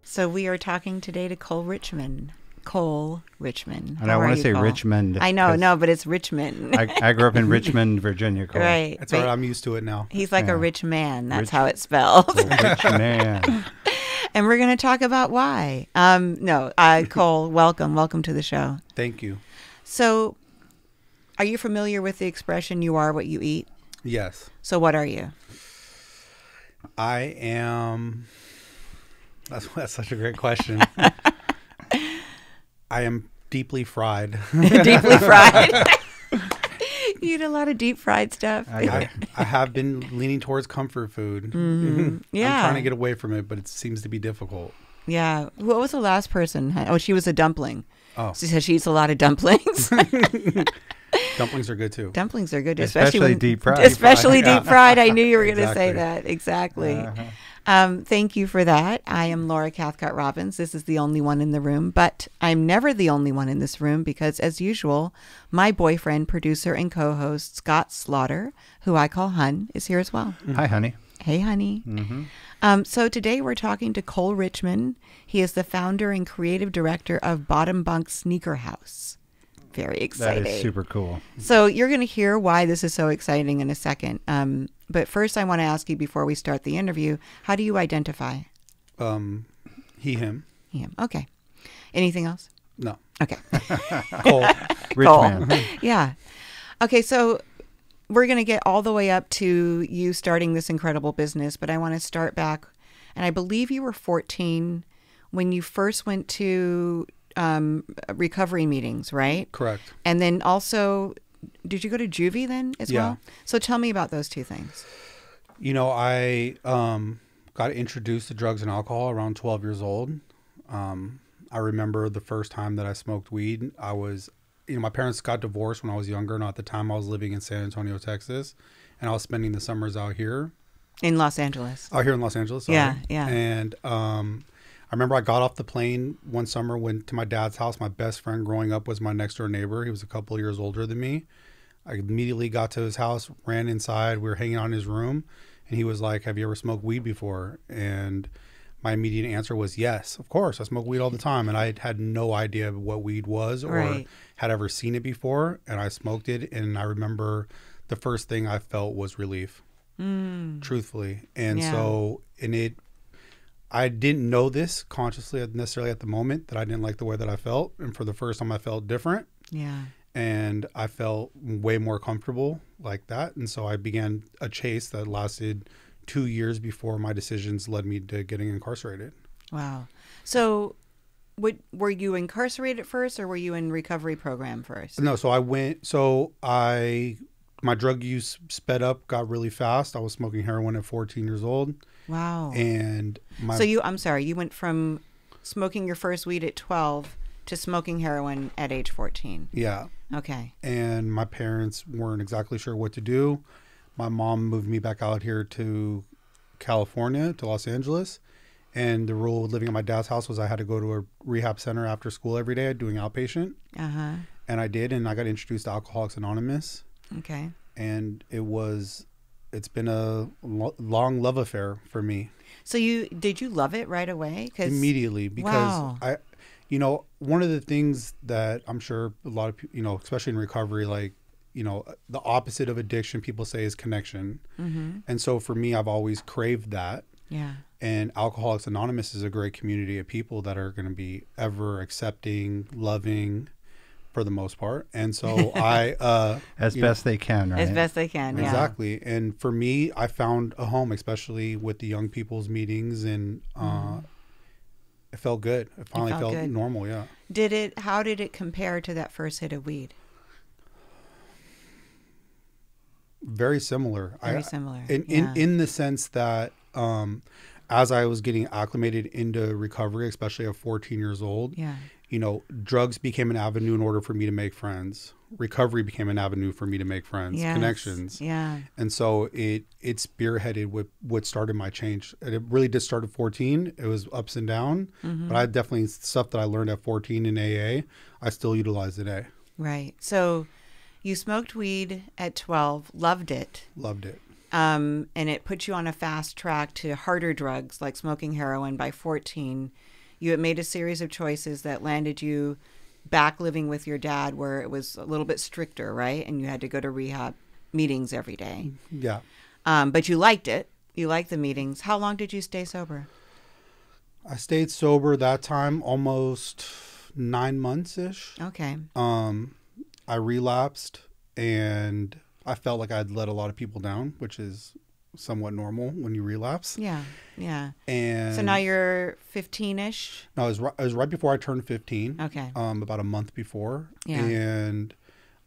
So we are talking today to Cole Richman. Cole Richman. And I want to say Cole? Richmond. I know, no, but it's Richmond. I grew up in Richmond, Virginia, Cole. Right. That's all right. I'm used to it now. He's like Yeah. a rich man. That's Rich- how it's spelled. Rich man. And we're going to talk about why. Cole, welcome to the show. Thank you. So, are you familiar with the expression "you are what you eat"? Yes. So, what are you? I am. That's such a great question. I am deeply fried. Deeply fried. You eat a lot of deep fried stuff. I have been leaning towards comfort food. Yeah. I'm trying to get away from it, but it seems to be difficult. Yeah. What was the last person? Oh, she was a dumpling. Oh. She said she eats a lot of dumplings. Dumplings are good too. Dumplings are good, Especially deep fried. Especially Yeah. deep fried. I knew you were going to Exactly. say that. Exactly. Uh-huh. Thank you for that. I am Laura Cathcart Robbins. This is the only one in the room, but I'm never the only one in this room because, as usual, my boyfriend, producer, and co-host Scott Slaughter, who I call Hun, is here as well. Hi, honey. Hey, honey. Mm-hmm. So today we're talking to Cole Richman. He is the founder and creative director of Bottom Bunk Sneaker House. Very exciting. That is super cool. So you're going to hear why this is so exciting in a second. But first I want to ask you before we start the interview, how do you identify? He, him. Him. Okay. Anything else? No. Okay. Cole. Rich Cole. man. Yeah. Okay. So we're going to get all the way up to you starting this incredible business, but I want to start back. And I believe you were 14 when you first went to recovery meetings, right? Correct. And then also, did you go to Juvie then as Yeah. well? So tell me about those two things. You know, I got introduced to drugs and alcohol around 12 years old. I remember the first time that I smoked weed. My parents got divorced when I was younger, and at the time I was living in San Antonio, Texas, and I was spending the summers out here. In Los Angeles. Out here in Los Angeles. Sorry. Yeah, yeah. And I remember I got off the plane one summer, went to my dad's house. My best friend growing up was my next door neighbor. He was a couple of years older than me. I immediately got to his house, ran inside. We were hanging out in his room, and he was like, "Have you ever smoked weed before?" And my immediate answer was, "Yes, of course. I smoke weed all the time." And I had no idea what weed was or Right. had ever seen it before. And I smoked it, and I remember the first thing I felt was relief, truthfully. And Yeah. I didn't know this consciously necessarily at the moment, that I didn't like the way that I felt. And for the first time I felt different, Yeah. and I felt way more comfortable like that. And so I began a chase that lasted 2 years before my decisions led me to getting incarcerated. Wow. So were you incarcerated first or were you in recovery program first? No, my drug use sped up, got really fast. I was smoking heroin at 14 years old. Wow. And So you went from smoking your first weed at 12 to smoking heroin at age 14. yeah. Okay. And my parents weren't exactly sure what to do. My mom moved me back out here to California, to Los Angeles. And the rule of living at my dad's house was I had to go to a rehab center after school every day doing outpatient. Uh-huh. And I did. And I got introduced to Alcoholics Anonymous. Okay. And it's been a long love affair for me. So did you love it right away? Immediately, because Wow. one of the things that I'm sure a lot of people, especially in recovery, the opposite of addiction, people say, is connection. Mm-hmm. And so for me, I've always craved that. Yeah. And Alcoholics Anonymous is a great community of people that are going to be ever accepting, loving, for the most part. And so As best they can, right? As best they can. Yeah. Exactly. And for me, I found a home, especially with the young people's meetings, and it felt good. It finally felt good. normal. Yeah. How did it compare to that first hit of weed? Very similar. Very similar. In the sense that as I was getting acclimated into recovery, especially at 14 years old, Yeah. Drugs became an avenue in order for me to make friends. Recovery became an avenue for me to make friends, Yes. connections. Yeah. And so it spearheaded what started my change. And it really did start at 14. It was ups and downs, but I definitely, stuff that I learned at 14 in AA, I still utilize today. Right. So you smoked weed at 12, loved it. Loved it. And it put you on a fast track to harder drugs like smoking heroin by 14. you had made a series of choices that landed you back living with your dad, where it was a little bit stricter, right? And you had to go to rehab meetings every day. Yeah. But you liked it. You liked the meetings. How long did you stay sober? I stayed sober that time almost 9 months-ish. Okay. I relapsed, and I felt like I'd let a lot of people down, which is somewhat normal when you relapse. Yeah, yeah. And so now you're 15-ish? No, it was right before I turned 15. Okay. About a month before. Yeah. And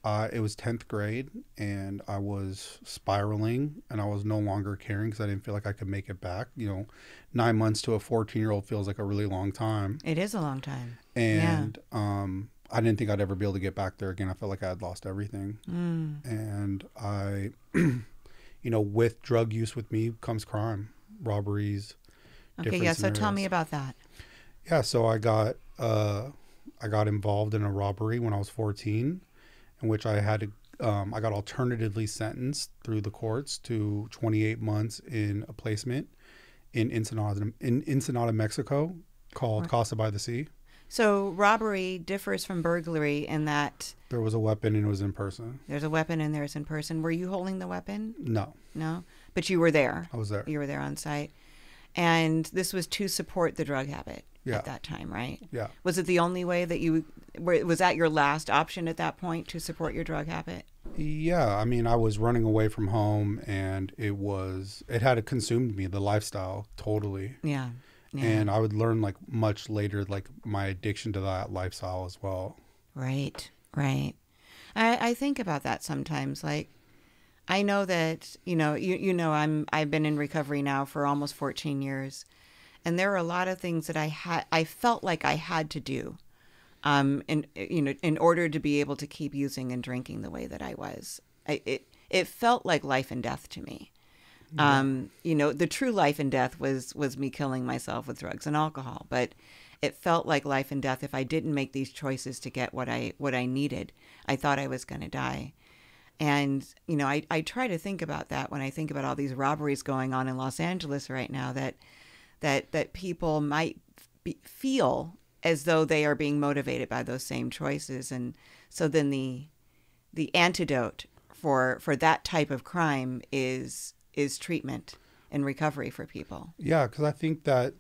it was 10th grade, and I was spiraling, and I was no longer caring because I didn't feel like I could make it back. 9 months to a 14-year-old feels like a really long time. It is a long time. And I didn't think I'd ever be able to get back there again. I felt like I had lost everything. And I, with drug use with me comes crime, robberies. Okay, yeah. So tell me about that. Yeah, so I got involved in a robbery when I was 14, in which I had to. I got alternatively sentenced through the courts to 28 months in a placement in Ensenada, Mexico, called Casa by the Sea. So robbery differs from burglary in that there was a weapon and it was in person. There's a weapon and there's in person. Were you holding the weapon? No. No? But you were there. I was there. You were there on site. And this was to support the drug habit at that time, right? Yeah. Was it the only way that was that your last option at that point, to support your drug habit? Yeah. I mean, I was running away from home, and it had consumed me, the lifestyle, totally. Yeah. Yeah. And I would learn much later, my addiction to that lifestyle as well. Right. I think about that sometimes. I know that, I've been in recovery now for almost 14 years. And there are a lot of things that I felt like I had to do, in order to be able to keep using and drinking the way that I was. It felt like life and death to me. The true life and death was me killing myself with drugs and alcohol, but it felt like life and death if I didn't make these choices to get what I needed. I thought I was going to die. And, I try to think about that when I think about all these robberies going on in Los Angeles right now, that people might feel as though they are being motivated by those same choices. And so then the antidote for that type of crime is treatment and recovery for people. Yeah, because I think that,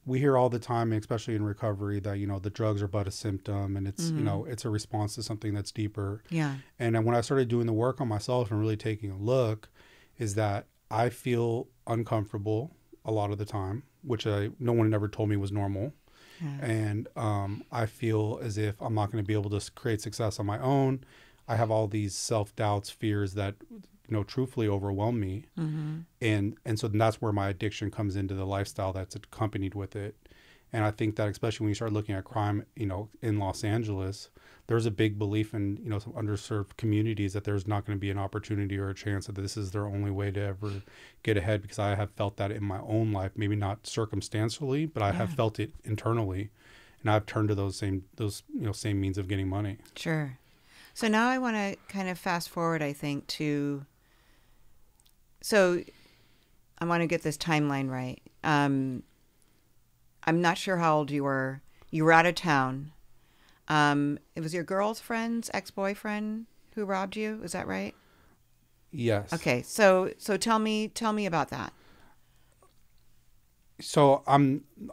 we hear all the time, especially in recovery, that, the drugs are but a symptom, and it's, it's a response to something that's deeper. Yeah. And then when I started doing the work on myself and really taking a look, is that I feel uncomfortable a lot of the time, which no one ever told me was normal. Yeah. And I feel as if I'm not going to be able to create success on my own. I have all these self-doubts, fears that, truthfully overwhelm me. Mm-hmm. And so that's where my addiction comes into the lifestyle that's accompanied with it. And I think that especially when you start looking at crime, in Los Angeles, there's a big belief in, some underserved communities that there's not going to be an opportunity or a chance that this is their only way to ever get ahead, because I have felt that in my own life, maybe not circumstantially, but I have felt it internally. And I've turned to those same means of getting money. Sure. So now I want to kind of fast forward, I think, so I want to get this timeline right. I'm not sure how old you were. You were out of town. It was your girlfriend's ex-boyfriend who robbed you. Is that right? Yes. Okay. So tell me about that. So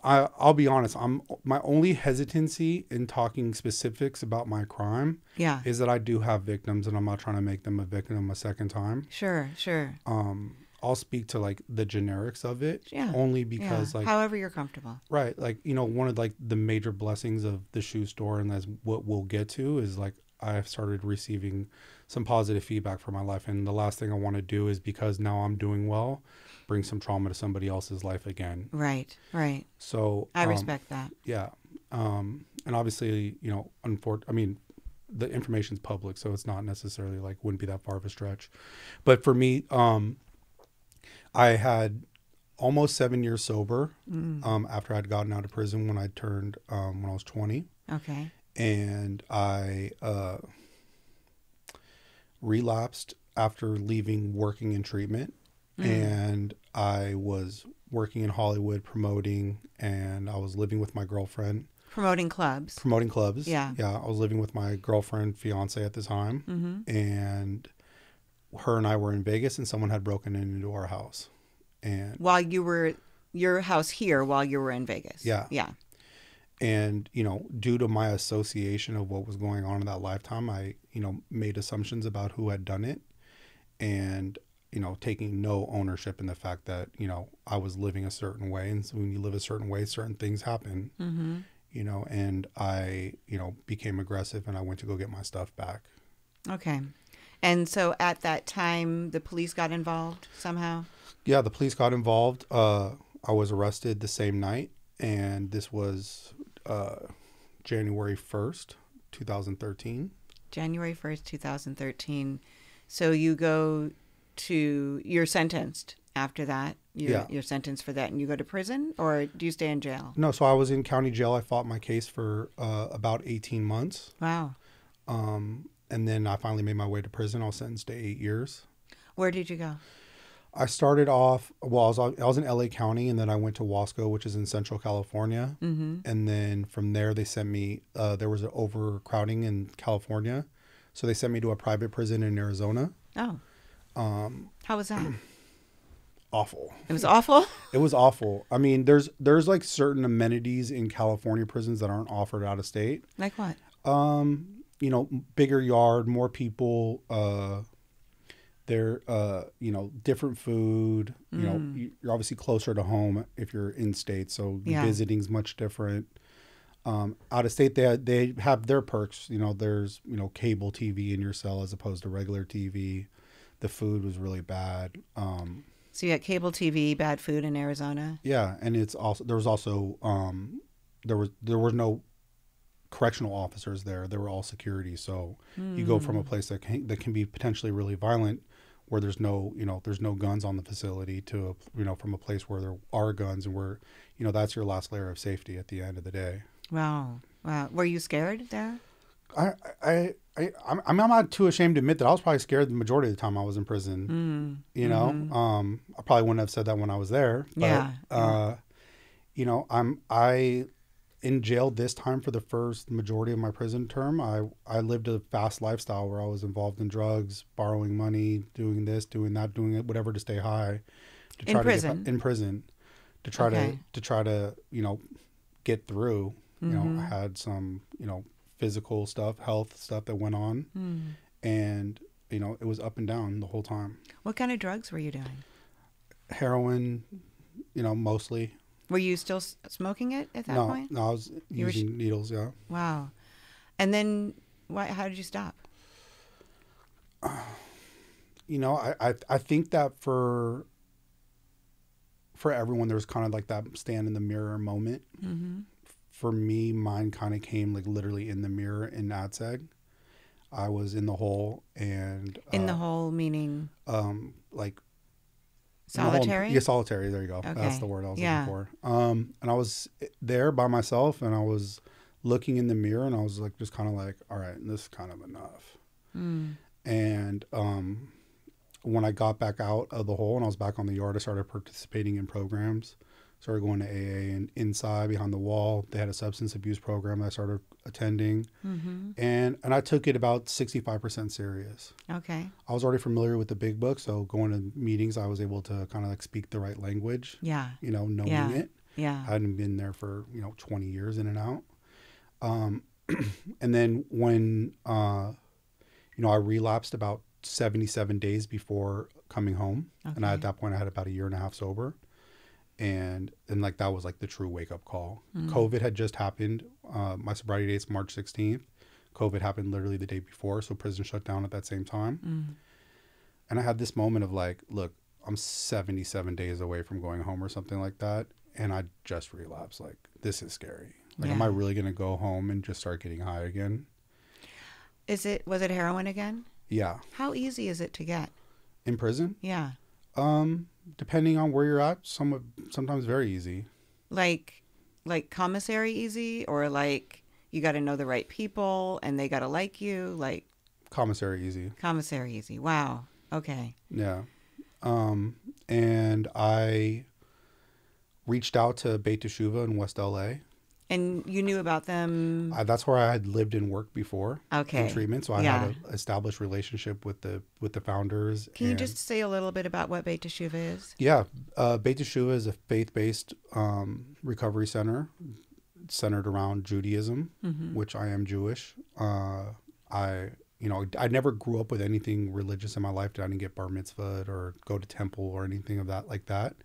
I'll be honest. My only hesitancy in talking specifics about my crime is that I do have victims, and I'm not trying to make them a victim a second time. Sure. I'll speak to the generics of it, only because however you're comfortable. Right. One of the major blessings of the shoe store, and that's what we'll get to, is I've started receiving some positive feedback for my life. And the last thing I want to do is, because now I'm doing well, bring some trauma to somebody else's life again. Right. So I respect that. Yeah. And obviously, the information's public, so it's not necessarily wouldn't be that far of a stretch. But for me, I had almost 7 years sober after I'd gotten out of prison when I was 20. Okay. And I relapsed after leaving working in treatment. And I was working in Hollywood promoting, and I was living with my girlfriend. Promoting clubs. Promoting clubs. Yeah. Yeah. I was living with my girlfriend, fiance at the time. Mm-hmm. And her and I were in Vegas, and someone had broken into our house. And while you were, your house here while you were in Vegas. Yeah. Yeah. And, you know, due to my association of what was going on in that lifetime, I, you know, made assumptions about who had done it, and, you know, taking no ownership in the fact that, you know, I was living a certain way. And so when you live a certain way, certain things happen, Mm-hmm. you know, and I, you know, became aggressive, and I went to go get my stuff back. Okay. And so at that time, the police got involved somehow? Yeah, the police got involved. I was arrested the same night, and this was January 1st, 2013. January 1st, 2013. So you go to, you're sentenced after that. You're sentenced for that, and you go to prison, or do you stay in jail? No, so I was in county jail. I fought my case for about 18 months. Wow. And then I finally made my way to prison. I was sentenced to 8 years. Where did you go? I started off, well, I was in LA County, and then I went to Wasco, which is in Central California. Mm-hmm. And then from there, they sent me, there was an overcrowding in California. So they sent me to a private prison in Arizona. Oh. How was that? Awful. It was awful? It was awful. I mean, there's like certain amenities in California prisons that aren't offered out of state. Like what? You know, bigger yard, more people, you know, different food, you know, you're obviously closer to home if you're in state. So the visiting's much different. Out of state, they have their perks. You know, there's, you know, cable TV in your cell as opposed to regular TV. The food was really bad. So you got cable TV, bad food in Arizona? Yeah. And there was no correctional officers there. They were all security. So you go from a place that can be potentially really violent, where there's no guns on the facility, to from a place where there are guns, and where, you know, that's your last layer of safety at the end of the day. Wow. Were you scared there? I'm not too ashamed to admit that I was probably scared the majority of the time I was in prison. You know, I probably wouldn't have said that when I was there. But, you know, I in jail this time for the first majority of my prison term. I lived a fast lifestyle where I was involved in drugs, borrowing money, doing this, doing that, doing it, whatever to stay high. In prison? In prison. To try to, you know, get through. You know, I had some, you know, physical stuff, health stuff that went on. And, you know, it was up and down the whole time. What kind of drugs were you doing? Heroin, you know, mostly. Were you still smoking it at that point? No, I was using needles, yeah. Wow. And then how did you stop? You know, I think that for everyone, there's kind of like that stand in the mirror moment. For me, mine kind of came like literally in the mirror in ADSEG. I was in the hole, and in the hole meaning like solitary. Yeah, solitary. There you go. Okay. That's the word I was looking for. And I was there by myself, and I was looking in the mirror, and I was like, just kind of like, all right, this is kind of enough. And when I got back out of the hole and I was back on the yard, I started participating in programs. Started going to AA, and inside behind the wall, they had a substance abuse program that I started attending. And I took it about 65% serious. Okay. I was already familiar with the big book, so going to meetings, I was able to kind of like speak the right language. Yeah. You know, knowing it. Yeah. I hadn't been there for, 20 years in and out. And then when, I relapsed about 77 days before coming home. Okay. And at that point, I had about a year and a half sober. And like that was like the true wake up call. COVID had just happened. My sobriety date's March 16th. COVID happened literally the day before, so prison shut down at that same time. And I had this moment of like, look, I'm 77 days away from going home or something like that, and I just relapsed. Like, this is scary. Like, am I really gonna go home and just start getting high again? Was it heroin again? Yeah. How easy is it to get? In prison? Yeah. Depending on where you're at, sometimes very easy. Like commissary easy, or like you got to know the right people and they got to like you, like commissary easy. Commissary easy. Wow. Okay. Yeah. And I reached out to Beit T'Shuvah in West LA. And you knew about them? That's where I had lived and worked before. Okay. In treatment, so I had an established relationship with the founders. Can you just say a little bit about what Beit T'Shuvah is? Yeah, Beit T'Shuvah is a faith-based recovery center centered around Judaism, which I am Jewish. I never grew up with anything religious in my life. I didn't get bar mitzvahed or go to temple or anything of that like that.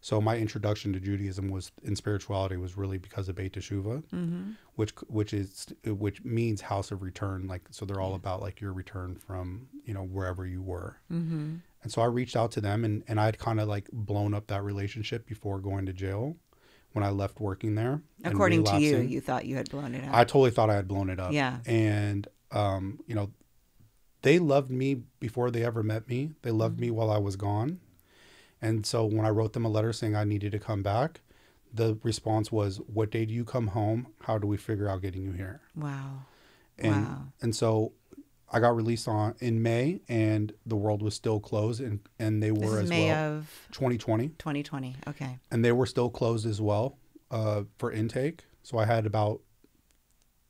So my introduction to Judaism in spirituality was really because of Beit T'Shuvah, which means house of return. Like, so they're all about like your return from, wherever you were. And so I reached out to them and I'd kind of like blown up that relationship before going to jail when I left working there. According to you, you thought you had blown it up. I totally thought I had blown it up. Yeah. And, they loved me before they ever met me. They loved me while I was gone. And so when I wrote them a letter saying I needed to come back, the response was, "What day do you come home? How do we figure out getting you here?" Wow. And so I got released in May, and the world was still closed, and they were as May well. Of 2020. 2020. Okay. And they were still closed as well for intake. So I had about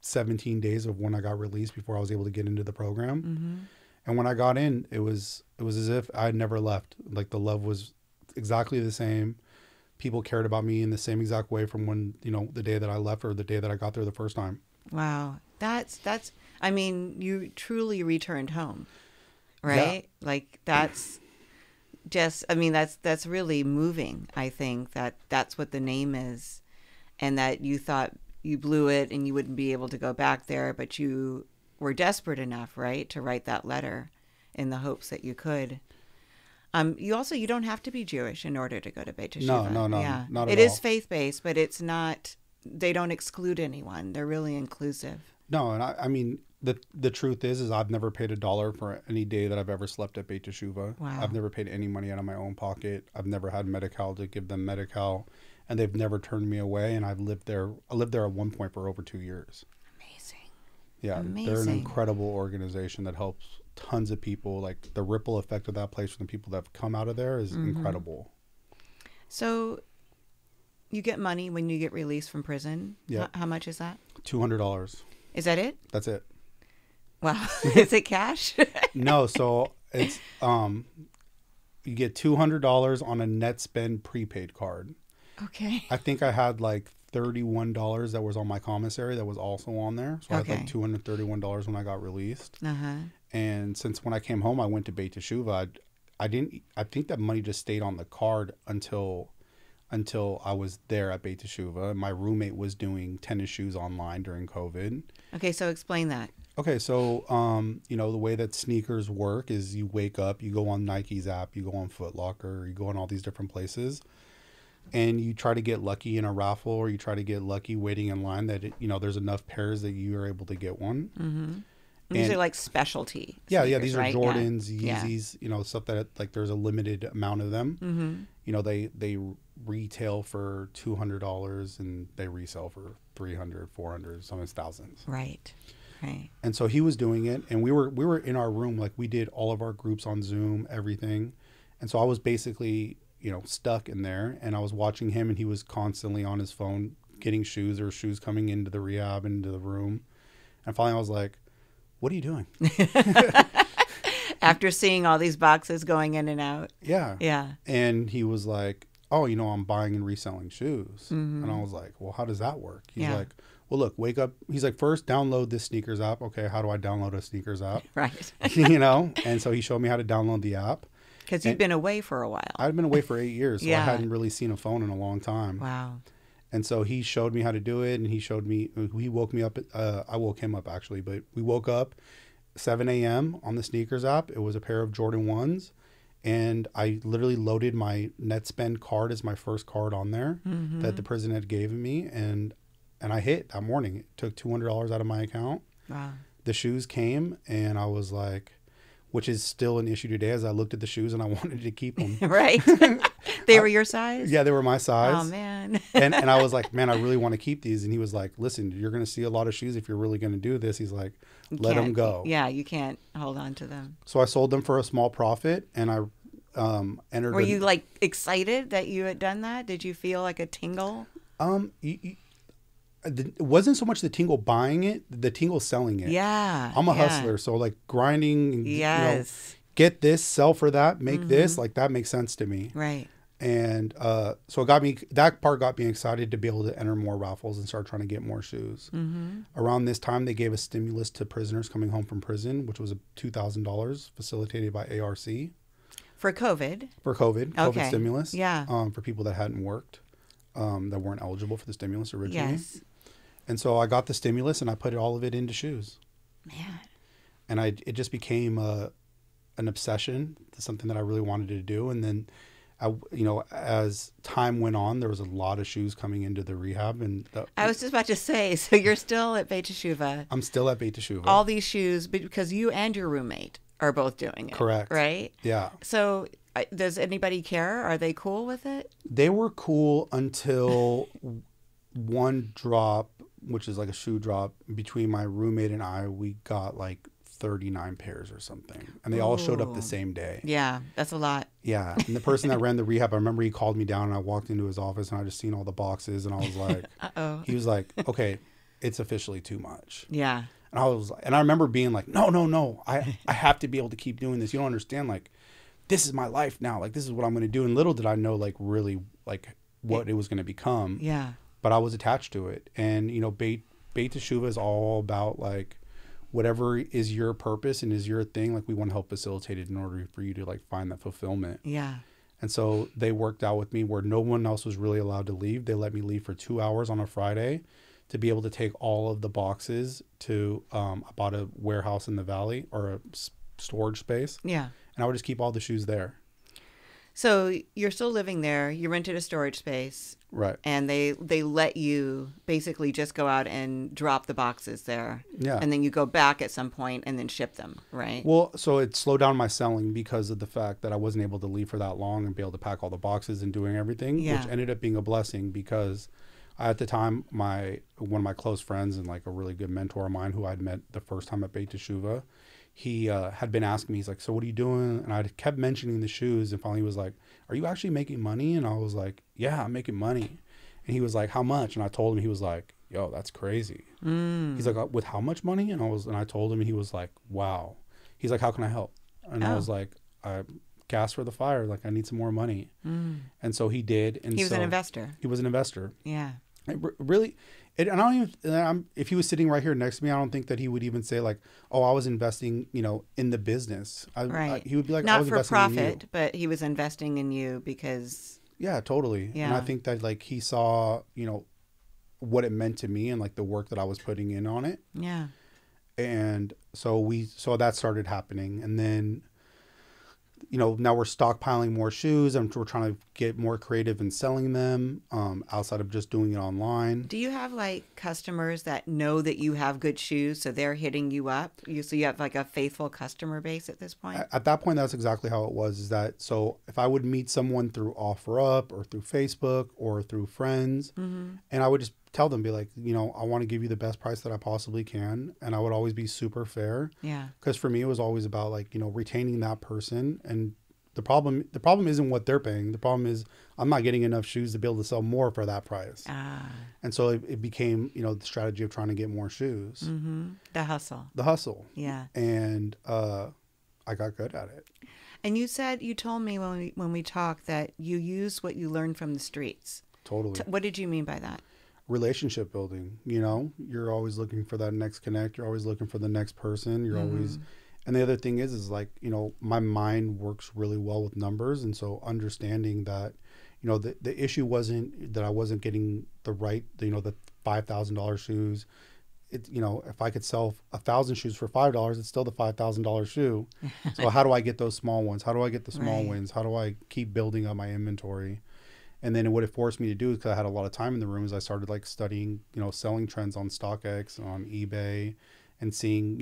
17 days of when I got released before I was able to get into the program. And when I got in, it was as if I had never left. Like, the love was exactly the same. People cared about me in the same exact way from when, the day that I left or the day that I got there the first time. Wow. That's, I mean, you truly returned home, right? Yeah. Like, that's just, I mean, that's really moving. I think that's what the name is, and that you thought you blew it and you wouldn't be able to go back there, but you were desperate enough, right, to write that letter in the hopes that you could. You don't have to be Jewish in order to go to Beit T'Shuvah. No, yeah. not at all. It is faith-based, but it's not, they don't exclude anyone. They're really inclusive. No, and I mean, the truth is I've never paid $1 for any day that I've ever slept at Beit T'Shuvah. Wow. I've never paid any money out of my own pocket. I've never had Medi-Cal to give them Medi-Cal, and they've never turned me away, and I lived there at one point for over 2 years. Amazing. Yeah, they're an incredible organization that helps tons of people. Like, the ripple effect of that place from the people that have come out of there is incredible. So you get money when you get released from prison. Yeah. How much is that? $200. Is that it? That's it. Wow. Is it cash? No, so it's you get $200 on a net spend prepaid card. Okay. I think I had like $31 that was on my commissary that was also on there. So I had like $231 when I got released. And since when I came home, I went to Beit T'Shuvah. I think that money just stayed on the card until I was there at Beit T'Shuvah. My roommate was doing tennis shoes online during COVID. Okay, so explain that. Okay, so the way that sneakers work is you wake up, you go on Nike's app, you go on Foot Locker, you go on all these different places, and you try to get lucky in a raffle, or you try to get lucky waiting in line that there's enough pairs that you are able to get one. And these are like specialty sneakers, yeah, these are right? Jordans, Yeezys, stuff that like there's a limited amount of them. They retail for $200 and they resell for $300, $400, sometimes thousands. Right. And so he was doing it, and we were in our room, like we did all of our groups on Zoom, everything. And so I was basically, stuck in there, and I was watching him, and he was constantly on his phone getting shoes. There were shoes coming into the rehab, into the room. And finally I was like, "What are you doing?" After seeing all these boxes going in and out. Yeah. Yeah. And he was like, "Oh, I'm buying and reselling shoes." And I was like, "Well, how does that work?" He's like, "Well, look, wake up." He's like, "First, download this sneakers app." Okay, how do I download a sneakers app? Right. And so he showed me how to download the app. Because you've been away for a while. I'd been away for 8 years, so I hadn't really seen a phone in a long time. Wow. And so he showed me how to do it, and he woke me up. I woke him up, actually, but we woke up 7 a.m. on the sneakers app. It was a pair of Jordan 1s, and I literally loaded my net spend card as my first card on there that the prison had given me, and I hit that morning. It took $200 out of my account. Wow. The shoes came, and I was like, which is still an issue today, as I looked at the shoes and I wanted to keep them. Right. They were your size? Yeah, they were my size. Oh, man. and I was like, "Man, I really want to keep these." And he was like, "Listen, you're going to see a lot of shoes if you're really going to do this." He's like, "Let them go." Yeah, you can't hold on to them. So I sold them for a small profit, and entered. Were you like excited that you had done that? Did you feel like a tingle? It wasn't so much the tingle buying it, the tingle selling it. Yeah. I'm a hustler, so like grinding, and, yes. get this, sell for that, make this, like that makes sense to me. Right. And so it got me, that part got me excited to be able to enter more raffles and start trying to get more shoes. Around this time, they gave a stimulus to prisoners coming home from prison, which was $2,000 facilitated by ARC. For COVID? For COVID. Okay. COVID stimulus. Yeah. For people that hadn't worked, that weren't eligible for the stimulus originally. Yes. And so I got the stimulus and I put all of it into shoes. Man. And it just became an obsession, something that I really wanted to do. And then, as time went on, there was a lot of shoes coming into the rehab. And I was just about to say, so you're still at Beit T'Shuvah. I'm still at Beit T'Shuvah. All these shoes, because you and your roommate are both doing it. Correct. Right? Yeah. So does anybody care? Are they cool with it? They were cool until one drop, which is like a shoe drop, between my roommate and I, we got like 39 pairs or something. And they all showed up the same day. Yeah, that's a lot. Yeah. And the person that ran the rehab, I remember he called me down and I walked into his office and I just seen all the boxes and I was like, he was like, okay, it's officially too much. Yeah. And I remember being like, no, I have to be able to keep doing this. You don't understand. Like, this is my life now. Like, this is what I'm going to do. And little did I know, like, really, like, what it was going to become. Yeah. But I was attached to it. And, Beit T'Shuvah is all about, like, whatever is your purpose and is your thing. Like, we want to help facilitate it in order for you to, like, find that fulfillment. Yeah. And so they worked out with me where no one else was really allowed to leave. They let me leave for 2 hours on a Friday to be able to take all of the boxes to, I bought a warehouse in the valley, or a storage space. Yeah. And I would just keep all the shoes there. So you're still living there. You rented a storage space. Right. And they let you basically just go out and drop the boxes there. Yeah. And then you go back at some point and then ship them, right? Well, so it slowed down my selling because of the fact that I wasn't able to leave for that long and be able to pack all the boxes and doing everything, which ended up being a blessing because at the time, one of my close friends and like a really good mentor of mine who I'd met the first time at Beit T'Shuvah, he had been asking me, he's like, so what are you doing? And I kept mentioning the shoes, and finally he was like, are you actually making money? And I was like, yeah, I'm making money. And he was like, how much? And I told him, he was like, yo, that's crazy. He's like, with how much money? And I told him, and he was like, wow. He's like, how can I help? And I was like, gas for the fire. Like, I need some more money. And so he did. And he was an investor. He was an investor. Yeah. Really, and I don't even. If he was sitting right here next to me, I don't think that he would even say like, "Oh, I was investing, in the business." Right. He would be like, "Not I was for investing in you." profit, but he was investing in you because. Yeah, totally. Yeah. And I think that like he saw, what it meant to me and like the work that I was putting in on it. Yeah. And so that started happening, and then. Now we're stockpiling more shoes and we're trying to get more creative in selling them outside of just doing it online. Do you have like customers that know that you have good shoes, so they're hitting you up? So you have like a faithful customer base at this point? At that point, that's exactly how it was. Is that so if I would meet someone through OfferUp or through Facebook or through friends, and I would just tell them, be like, I want to give you the best price that I possibly can. And I would always be super fair. Yeah. Because for me, it was always about like, retaining that person. And the problem isn't what they're paying. The problem is I'm not getting enough shoes to be able to sell more for that price. And so it became, the strategy of trying to get more shoes. The hustle. Yeah. And I got good at it. And you told me when we talked that you use what you learned from the streets. Totally. What did you mean by that? Relationship building, you're always looking for that next connect. You're always looking for the next person. You're always, and the other thing is like, my mind works really well with numbers. And so understanding that, the issue wasn't that I wasn't getting the right, the $5,000 shoes. If I could sell 1,000 shoes for $5, it's still the $5,000 shoe. So how do I get those small ones? How do I get the small wins? How do I keep building up my inventory? And then what it forced me to do, because I had a lot of time in the room, is I started like studying, selling trends on StockX, on eBay, and seeing,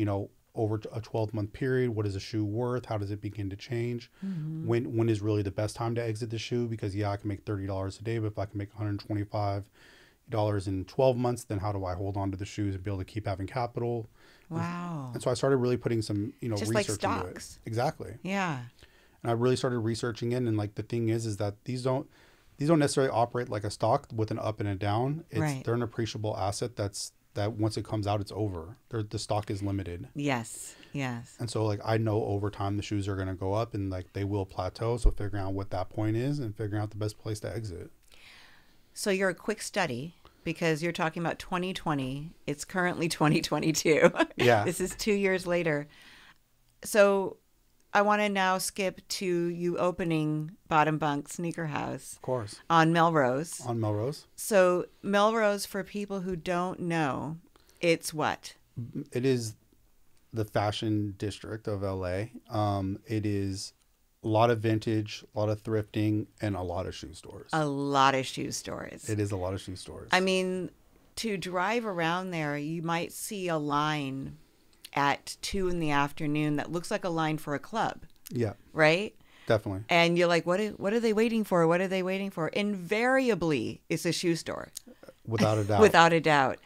over a 12-month period, what is a shoe worth? How does it begin to change? When is really the best time to exit the shoe? Because I can make $30 a day, but if I can make $125 in 12 months, then how do I hold on to the shoes and be able to keep having capital? Wow. And so I started really putting some, just research like into stocks. it. Exactly. Yeah. And I really started researching it. And like the thing is that these don't necessarily operate like a stock with an up and a down. They're an appreciable asset that once it comes out, it's over. The stock is limited. Yes. And so like I know over time the shoes are going to go up and like they will plateau. So figuring out what that point is and figuring out the best place to exit. So you're a quick study because you're talking about 2020. It's currently 2022. Yeah. This is 2 years later. So I want to now skip to you opening Bottom Bunk Sneaker House. Of course. On Melrose. On Melrose. So Melrose, for people who don't know, it's what? It is the fashion district of LA. It is a lot of vintage, a lot of thrifting, and a lot of shoe stores. A lot of shoe stores. It is a lot of shoe stores. I mean, to drive around there, you might see a line at 2 p.m. that looks like a line for a club. Yeah. Right? Definitely. And you're like, what are they waiting for? What are they waiting for? Invariably, it's a shoe store. Without a doubt. Without a doubt.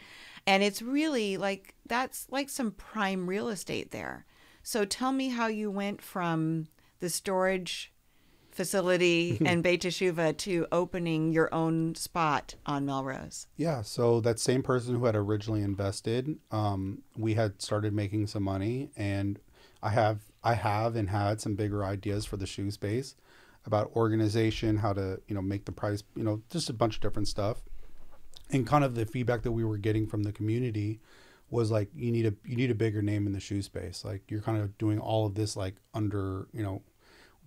And it's really like, that's like some prime real estate there. So tell me how you went from the storage facility and Beit T'Shuvah to opening your own spot on Melrose. Yeah. So that same person who had originally invested, we had started making some money, and I have and had some bigger ideas for the shoe space about organization, how to, make the price, just a bunch of different stuff. And kind of the feedback that we were getting from the community was like, you need a bigger name in the shoe space. Like you're kind of doing all of this like under,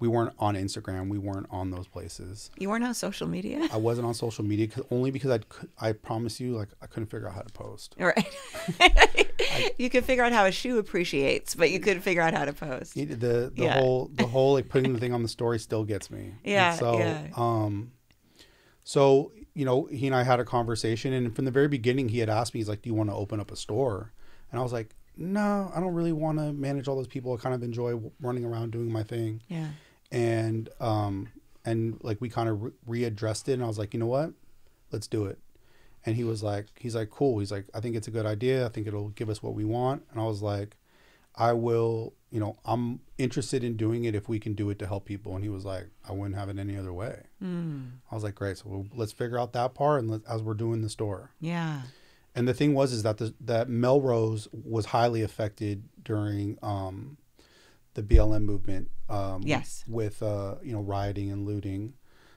we weren't on Instagram. We weren't on those places. You weren't on social media? I wasn't on social media only because I promise you, like I couldn't figure out how to post. Right. You could figure out how a shoe appreciates, but you couldn't figure out how to post. The whole like putting the thing on the story still gets me. Yeah. And so he and I had a conversation, and from the very beginning, he had asked me, he's like, "Do you want to open up a store?" And I was like, "No, I don't really want to manage all those people. I kind of enjoy running around doing my thing." Yeah. And like we kind of readdressed it, and I was like, "You know what? Let's do it." And he's like, "Cool." He's like, "I think it's a good idea. I think it'll give us what we want." And I was like, "I will, I'm interested in doing it if we can do it to help people." And he was like, "I wouldn't have it any other way." I was like, "Great. So let's figure out that part and as we're doing the store." Yeah. And the thing was that that Melrose was highly affected during the BLM movement. Yes. With rioting and looting,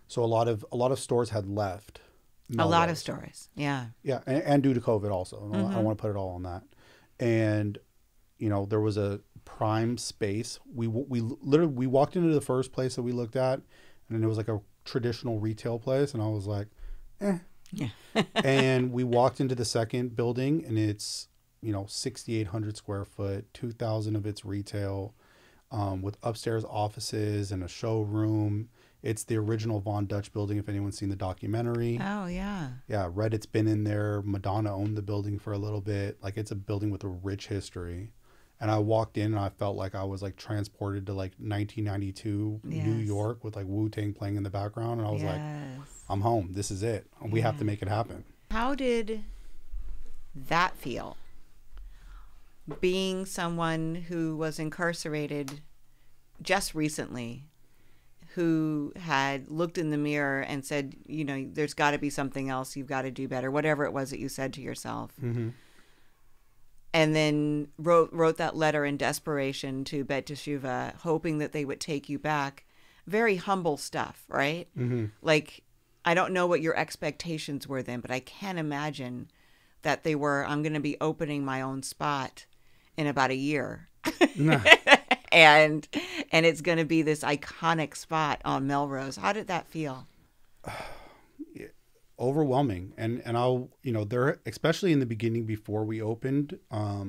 so a lot of stores had left. Melrose. A lot of stores. Yeah. Yeah, and due to COVID also. I don't want to put it all on that. And there was a prime space. We literally walked into the first place that we looked at, and then it was like a traditional retail place, and I was like, eh. Yeah. And we walked into the second building, and it's 6,800 square foot, 2,000 of it's retail, with upstairs offices and a showroom. It's the original Von Dutch building, if anyone's seen the documentary. Oh, yeah. Yeah, Reddit's been in there. Madonna owned the building for a little bit. Like, it's a building with a rich history. And I walked in and I felt like I was like transported to like 1992 New York with like Wu-Tang playing in the background. And I was like, I'm home. This is it. We have to make it happen. How did that feel? Being someone who was incarcerated just recently, who had looked in the mirror and said, there's got to be something else. You've got to do better. Whatever it was that you said to yourself. Mm-hmm. And then wrote that letter in desperation to Beit T'Shuvah, hoping that they would take you back. Very humble stuff, right? Mm-hmm. Like, I don't know what your expectations were then, but I can imagine that they were, I'm going to be opening my own spot in about a year. and it's going to be this iconic spot on Melrose. How did that feel? Overwhelming. And I'll, there, especially in the beginning before we opened, a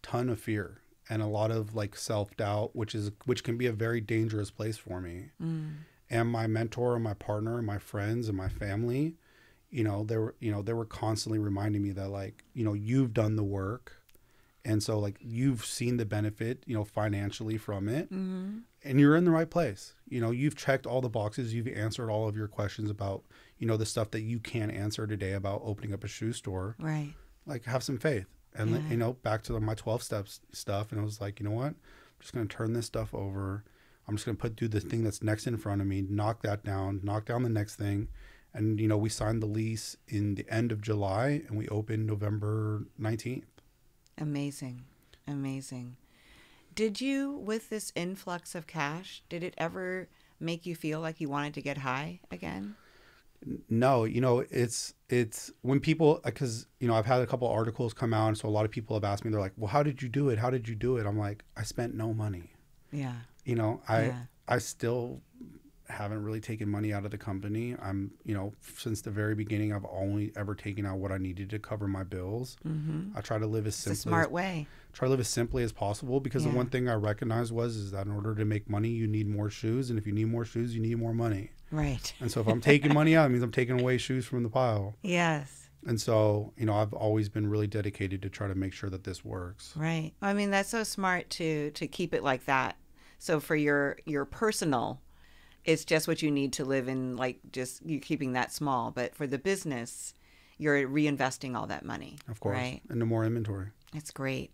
ton of fear and a lot of like self-doubt, which can be a very dangerous place for me. And my mentor and my partner and my friends and my family, they were constantly reminding me that like, you've done the work. And so like you've seen the benefit, financially from it, and you're in the right place. You've checked all the boxes. You've answered all of your questions about, the stuff that you can't answer today about opening up a shoe store. Right. Like have some faith. And, back to my 12 steps stuff. And I was like, you know what? I'm just going to turn this stuff over. I'm just going to do the thing that's next in front of me, knock down the next thing. And, you know, we signed the lease in the end of July and we opened November 19th. Amazing. Amazing. Did you, with this influx of cash, did it ever make you feel like you wanted to get high again? No, you know, it's when people, because, you know, I've had a couple articles come out. And so a lot of people have asked me, they're like, well, how did you do it? How did you do it? I'm like, I spent no money. Yeah. You know, I still haven't really taken money out of the company. I'm, you know, since the very beginning, I've only ever taken out what I needed to cover my bills. I try to live as simply. It's a smart way. Try to live as simply as possible, because the one thing I recognized is that in order to make money, you need more shoes. And if you need more shoes, you need more money. Right. And so if I'm taking money out, it means I'm taking away shoes from the pile. Yes. And so, you know, I've always been really dedicated to try to make sure that this works. Right. I mean, that's so smart to keep it like that. So for your personal, it's just what you need to live in, like just you keeping that small. But for the business, you're reinvesting all that money. Of course. Right? Into more inventory. That's great.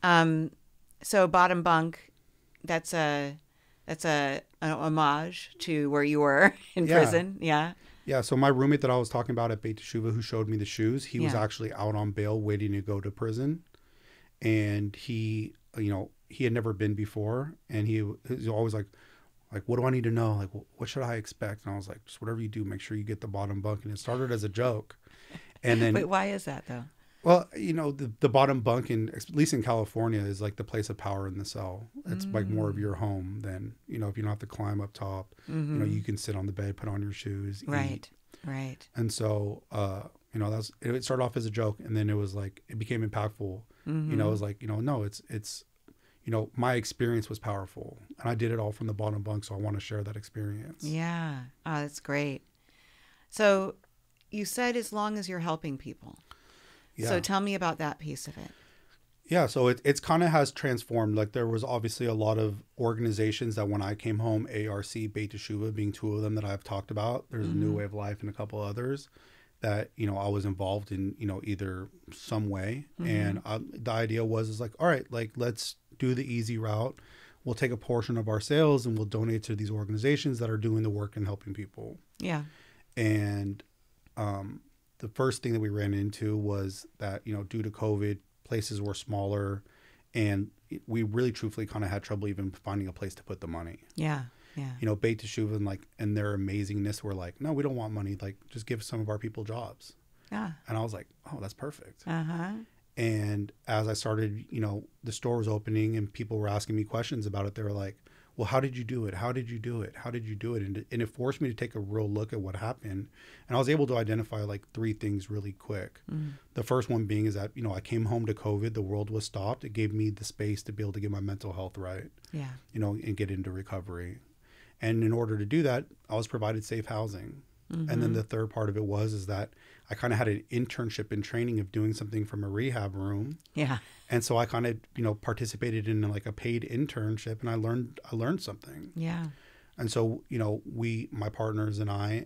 So Bottom Bunk, that's an homage to where you were in prison. Yeah. Yeah. So my roommate that I was talking about at Beit T'Shuvah, who showed me the shoes, he was actually out on bail waiting to go to prison. And he, you know, he had never been before. And he was always like, what do I need to know? Like, what should I expect? And I was like, just whatever you do, make sure you get the bottom bunk. And it started as a joke. And then, wait, why is that though? Well, you know, the bottom bunk, at least in California, is like the place of power in the cell. It's like more of your home than, you know, if you don't have to climb up top, you know, you can sit on the bed, put on your shoes, eat. Right. And so, you know, it started off as a joke, and then it was like, it became impactful. You know, it was like, you know, no, it's, you know, my experience was powerful, and I did it all from the bottom bunk. So I want to share that experience. Yeah. Oh, that's great. So you said as long as you're helping people. Yeah. So tell me about that piece of it. Yeah, so it's kind of has transformed. Like there was obviously a lot of organizations that when I came home, ARC, Beit T'Shuvah being two of them that I've talked about. There's a New Way of Life and a couple others that, you know, I was involved in, you know, either some way. And the idea is like, all right, like let's do the easy route. We'll take a portion of our sales and we'll donate to these organizations that are doing the work and helping people. Yeah. And the first thing that we ran into was that, you know, due to COVID, places were smaller, and we really truthfully kind of had trouble even finding a place to put the money. Yeah. Yeah. You know, Beit T'Shuvah and their amazingness were like, no, we don't want money. Like, just give some of our people jobs. Yeah. And I was like, oh, that's perfect. And as I started, you know, the store was opening and people were asking me questions about it. They were like, well, how did you do it? How did you do it? How did you do it? And it forced me to take a real look at what happened. And I was able to identify like three things really quick. The first one being is that, you know, I came home to COVID. The world was stopped. It gave me the space to be able to get my mental health right. Yeah. You know, and get into recovery. And in order to do that, I was provided safe housing. And then the third part of it is that I kind of had an internship and training of doing something from a rehab room. Yeah. And so I kind of, you know, participated in like a paid internship, and I learned something. Yeah. And so, you know, my partners and I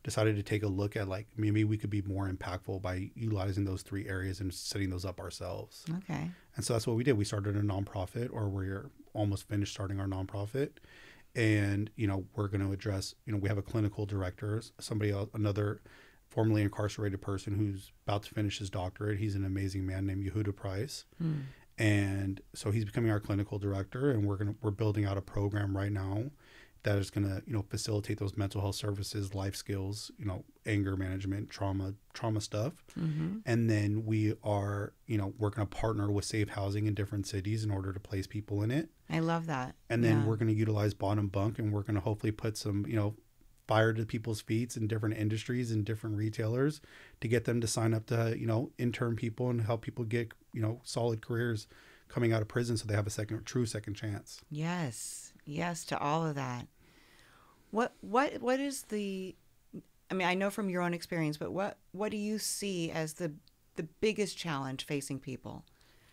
decided to take a look at like, maybe we could be more impactful by utilizing those three areas and setting those up ourselves. Okay. And so that's what we did. We started a nonprofit, or we're almost finished starting our nonprofit. And, you know, we're going to address, you know, we have a clinical director, somebody else, another formerly incarcerated person who's about to finish his doctorate. He's an amazing man named Yehuda Price. And so he's becoming our clinical director, and we're building out a program right now that is going to, you know, facilitate those mental health services, life skills, you know, anger management, trauma stuff. And then we are, you know, we're going to partner with safe housing in different cities in order to place people in it. I love that. And then we're going to utilize Bottom Bunk, and we're going to hopefully put some, you know, fire to people's feet in different industries and different retailers to get them to sign up to, you know, intern people and help people get, you know, solid careers coming out of prison, so they have a true second chance. Yes. Yes to all of that. What is the, I mean, I know from your own experience, but what do you see as the biggest challenge facing people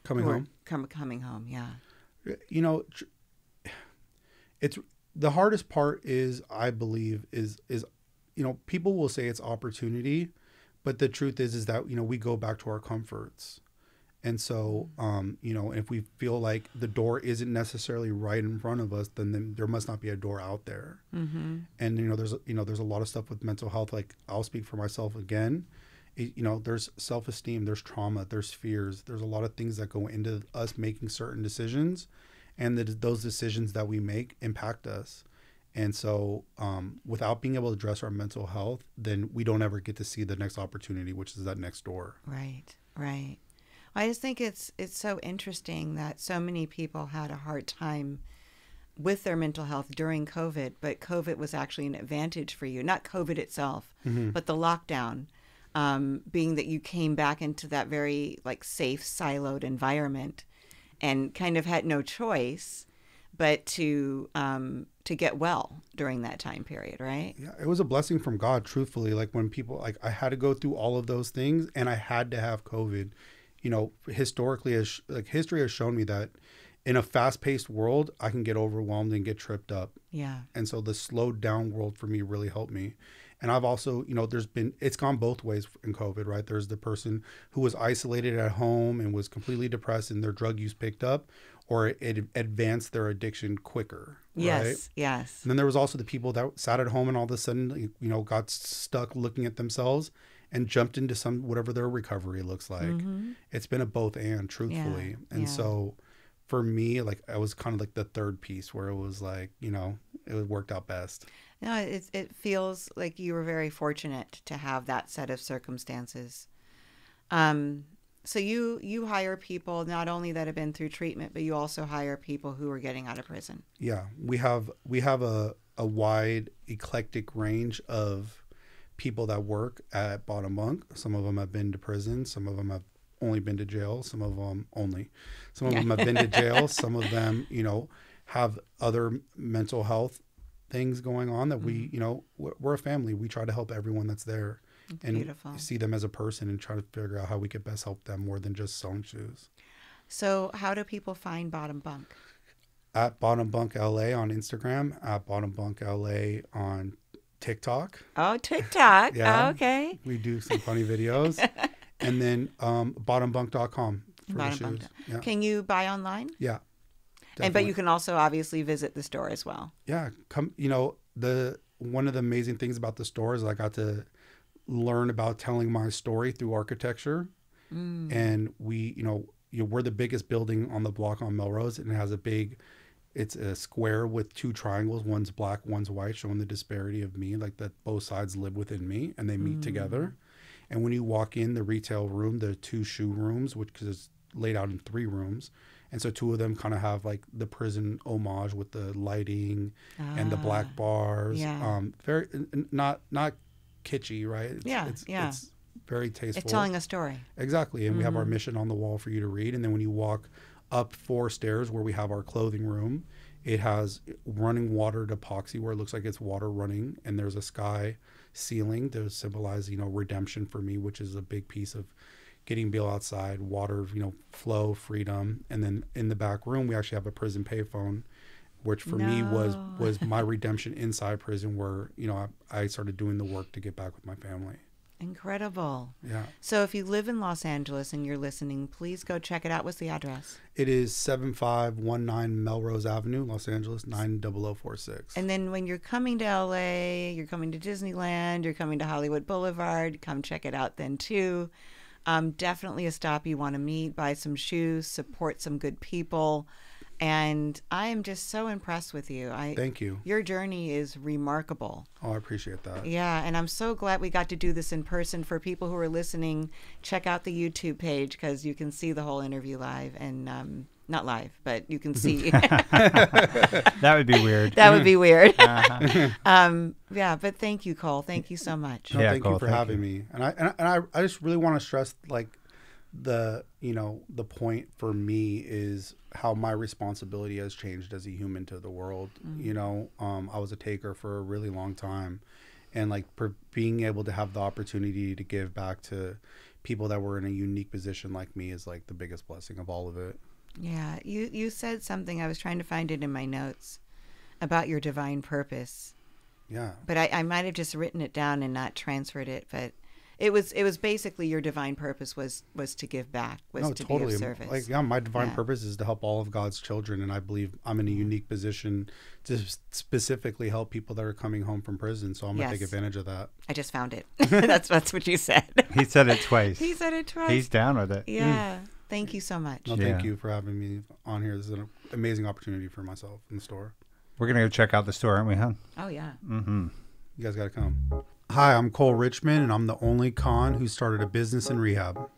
coming home? Coming home, yeah. You know, it's the hardest part is, I believe, is you know, people will say it's opportunity, but the truth is that, you know, we go back to our comforts. And so, you know, if we feel like the door isn't necessarily right in front of us, then there must not be a door out there. Mm-hmm. And, there's a lot of stuff with mental health. Like, I'll speak for myself again. There's self-esteem, there's trauma, there's fears. There's a lot of things that go into us making certain decisions, and those decisions that we make impact us. And so without being able to address our mental health, then we don't ever get to see the next opportunity, which is that next door. Right, right. I just think it's so interesting that so many people had a hard time with their mental health during COVID, but COVID was actually an advantage for you. Not COVID itself, but the lockdown, being that you came back into that very like safe, siloed environment and kind of had no choice but to get well during that time period, right? Yeah, it was a blessing from God, truthfully. Like, when people, like, I had to go through all of those things, and I had to have COVID. You know, historically, history has shown me that in a fast-paced world, I can get overwhelmed and get tripped up. Yeah. And so the slowed down world for me really helped me. And I've also, it's gone both ways in COVID, right? There's the person who was isolated at home and was completely depressed and their drug use picked up, or it advanced their addiction quicker. Yes, right? yes. And then there was also the people that sat at home and all of a sudden, got stuck looking at themselves and jumped into whatever their recovery looks like. Mm-hmm. It's been a both and, truthfully. Yeah, and so for me, like, I was kind of like the third piece where it was like, it worked out best. No, it feels like you were very fortunate to have that set of circumstances. So you hire people not only that have been through treatment, but you also hire people who are getting out of prison. Yeah, we have a wide, eclectic range of people that work at Bottom Bunk. Some of them have been to prison. Some of them have only been to jail. Some of them have been to jail. Some of them, have other mental health things going on that we, we're a family. We try to help everyone that's there. It's and beautiful. See them as a person and try to figure out how we could best help them more than just sewing shoes. So how do people find Bottom Bunk? At Bottom Bunk LA on Instagram, at Bottom Bunk LA on TikTok. Oh, TikTok. Yeah. Oh, okay. We do some funny videos. And then bottombunk.com for the shoes. Yeah. Can you buy online? Yeah. But you can also obviously visit the store as well. Yeah. One of the amazing things about the store is I got to learn about telling my story through architecture. And we're the biggest building on the block on Melrose, and it has it's a square with two triangles. One's black, one's white, showing the disparity of me, like that both sides live within me and they meet together. And when you walk in the retail room, there are two shoe rooms, which is laid out in 3 rooms. And so 2 of them kind of have like the prison homage with the lighting and the black bars. Yeah. Very not kitschy, right? It's very tasteful. It's telling a story. Exactly. And we have our mission on the wall for you to read. And then when you walk up 4 stairs where we have our clothing room, it has running water epoxy where it looks like it's water running. And there's a sky ceiling to symbolize, redemption for me, which is a big piece of getting Bill outside, water, flow, freedom. And then in the back room, we actually have a prison payphone, which for me was my redemption inside prison, where, I started doing the work to get back with my family. Incredible. Yeah. So if you live in Los Angeles and you're listening, please go check it out. What's the address? It is 7519 Melrose Avenue, Los Angeles, 90046. And then when you're coming to LA, you're coming to Disneyland, you're coming to Hollywood Boulevard, come check it out then too. Definitely a stop you want to meet, buy some shoes, support some good people. And I am just so impressed with you. Thank you. Your journey is remarkable. Oh, I appreciate that. Yeah, and I'm so glad we got to do this in person. For people who are listening, check out the YouTube page because you can see the whole interview live. And not live, but you can see. That would be weird. That would be weird. Uh-huh. Yeah, but thank you, Cole. Thank you so much. No, Yeah, thank Cole, you for having me. And I just really want to stress, like, the point for me is how my responsibility has changed as a human to the world. I was a taker for a really long time, and like being able to have the opportunity to give back to people that were in a unique position like me is like the biggest blessing of all of it. Yeah, you said something, I was trying to find it in my notes, about your divine purpose. Yeah. But I might have just written it down and not transferred it, but It was basically your divine purpose was to give back, was to be of service. Like, yeah, my divine purpose is to help all of God's children, and I believe I'm in a unique position to specifically help people that are coming home from prison. So I'm gonna take advantage of that. I just found it. That's what you said. He said it twice. He said it twice. He's down with it. Yeah. Thank you so much. No, thank you for having me on here. This is an amazing opportunity for myself in the store. We're gonna go check out the store, aren't we, hon? Oh yeah. Mm-hmm. You guys got to come. Hi, I'm Cole Richman, and I'm the only con who started a business in rehab.